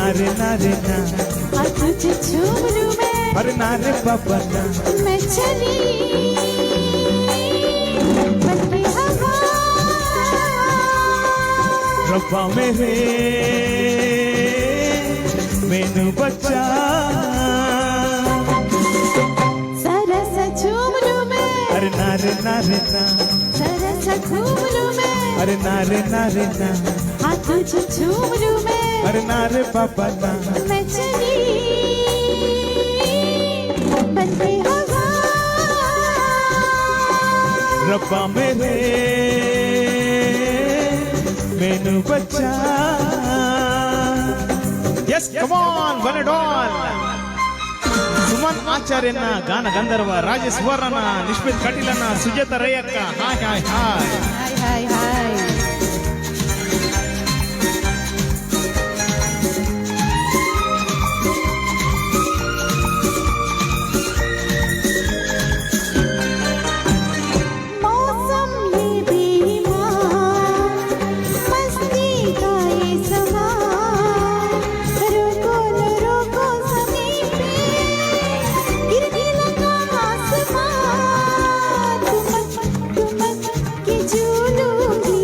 नारे नारे ना तुझे झूम लूं मैं, अरे नारे बाबा ना मैं चली बन के हवा। रब्बा मेरे मैनू बचा जरा सा झूम लूं मैं, अरे नारे नारे ना जरा सा घूम लूं मैं, अरे नारे नारे ना तुझे झूम लूं मैं, अरे नारे बाबा ना मैं चली बन के हवा। रब्बा मेरे मैनू बचा। Yes come on one and all Suman ಆಚಾರ್ಯನ ಗಾನ ಗಂಧರ್ವ ರಾಜೇಶ್ ವರ್ರನ ನಿಷ್ಮಿತ್ ಕಟೀಲನ ಸುಜಾತ ರೈಯಕ್ಕ hi hi hi hi hi hi मौसम ये बेईमान मस्ती का ये समा रोको न रोको ज़मीं पे गिरने लगा आसमान तुमक के झूलूंगी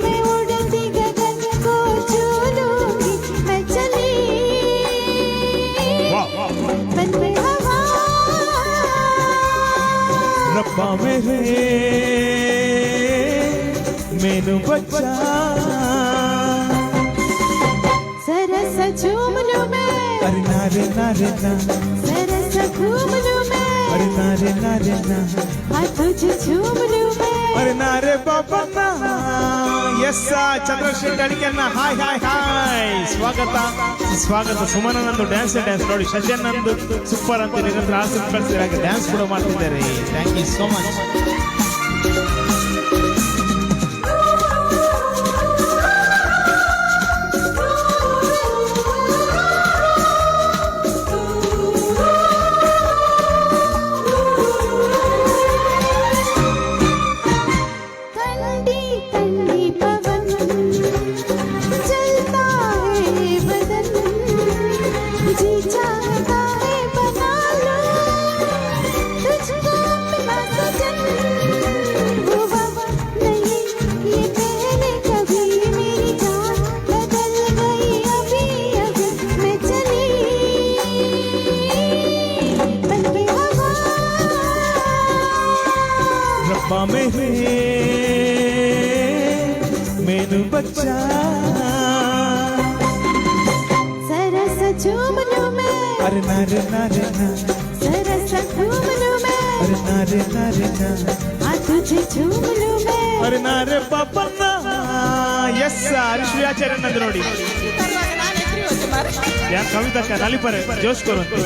मैं उड़ती गगन को झूलूंगी मैं चली बन के हवा। रब्बा मेरे मैनू बचा जरा सा झूम लूं मैं, अरे नारे नारे ना जरा सा घूम लूं मैं, अरे नारे नारे ना तुझे झूम लूं मैं, अरे नारे बाबा ना ಎಸ್ ಚಂದ್ರಶೇಖರ್ ಅಡಿಕೆಯನ್ನ ಹಾಯ್ ಹಾಯ್ ಹಾಯ್ ಸ್ವಾಗತ ಸ್ವಾಗತ ಸುಮನನಂದು ಡ್ಯಾನ್ಸ್ ನೋಡಿ ಶಶಿಯನ್ನಂದು ಸೂಪರ್ ಅಂತ ನಿರಂತರ ಆಸಕ್ತಿ ಕಳಿಸಿದಾಗ ಡ್ಯಾನ್ಸ್ ಕೂಡ ಮಾಡ್ತಿದ್ದಾರೆ ಥ್ಯಾಂಕ್ ಯು ಸೋ ಮಚ್ ठंडी ठंडी पवन चलता है बदन जी चाहता है बना लो तुझको अपना सजन हुआ नहीं ये पहले कभी मेरी जान बदल गई अभी अगर मैं चली बन के हवा। रब्बा मेरे मैनू बचा जरा सा झूम लूं मैं, अरे नारे नारे ना जरा सा घूम लूं मैं, अरे नारे नारे ना तुझे झूम लूं मैं। अरे नारे बाबा ना ಎಸ್ ಅರಿಶ್ವಿಯಾಚಾರ್ಯನಂದು ನೋಡಿ ಯಾ ಕವಿತಕ್ಕ ನಲಿಪರೆ ಜೋಶ್ ಕೊರಂತು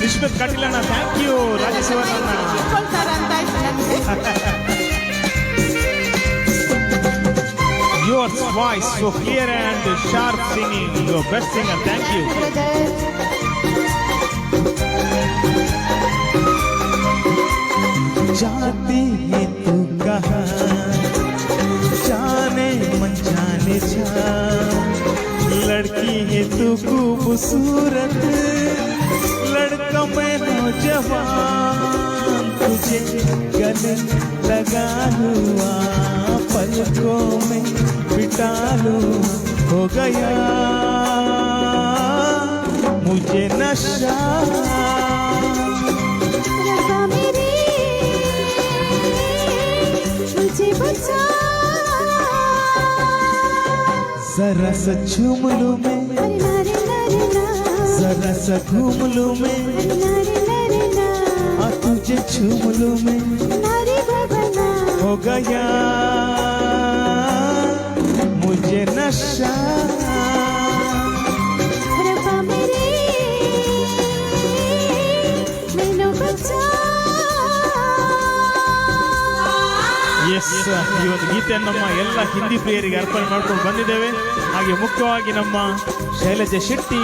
ನಿಷ್ಮಿತ್ ಕಟೀಲನ ಥ್ಯಾಂಕ್ ಯು ರಾಜೇಶ್ ವರ್ರನ Your voice so clear and sharp singing. Your best singer. Thank you. जाती है तू कहाँ जाने मन जाने जा लड़की है तू खूबसूरत लड़का मैं नौजवान तुझे गले लगा हुआ पलकों में बिटा लूं हो गया मुझे नशा रब्बा मेरे मुझे बचा जरा सा झूम लूं मैं अरे नारे नारे ना जरा सा घूम लूं मैं अरे नारे नारे ना तुझे झूम लूं मैं नारे बाबा ना हो गया मुझे नशा रब्बा मेरे मैनू बचा। ಎಸ್ ಈ ಒಂದು ಗೀತೆಯನ್ನು ನಮ್ಮ ಎಲ್ಲ ಹಿಂದಿ ಪ್ರಿಯರಿಗೆ ಅರ್ಪಣೆ ಮಾಡ್ಕೊಂಡು ಬಂದಿದ್ದೇವೆ ಹಾಗೆ ಮುಖ್ಯವಾಗಿ ನಮ್ಮ ಶೈಲಜಾ ಶೆಟ್ಟಿ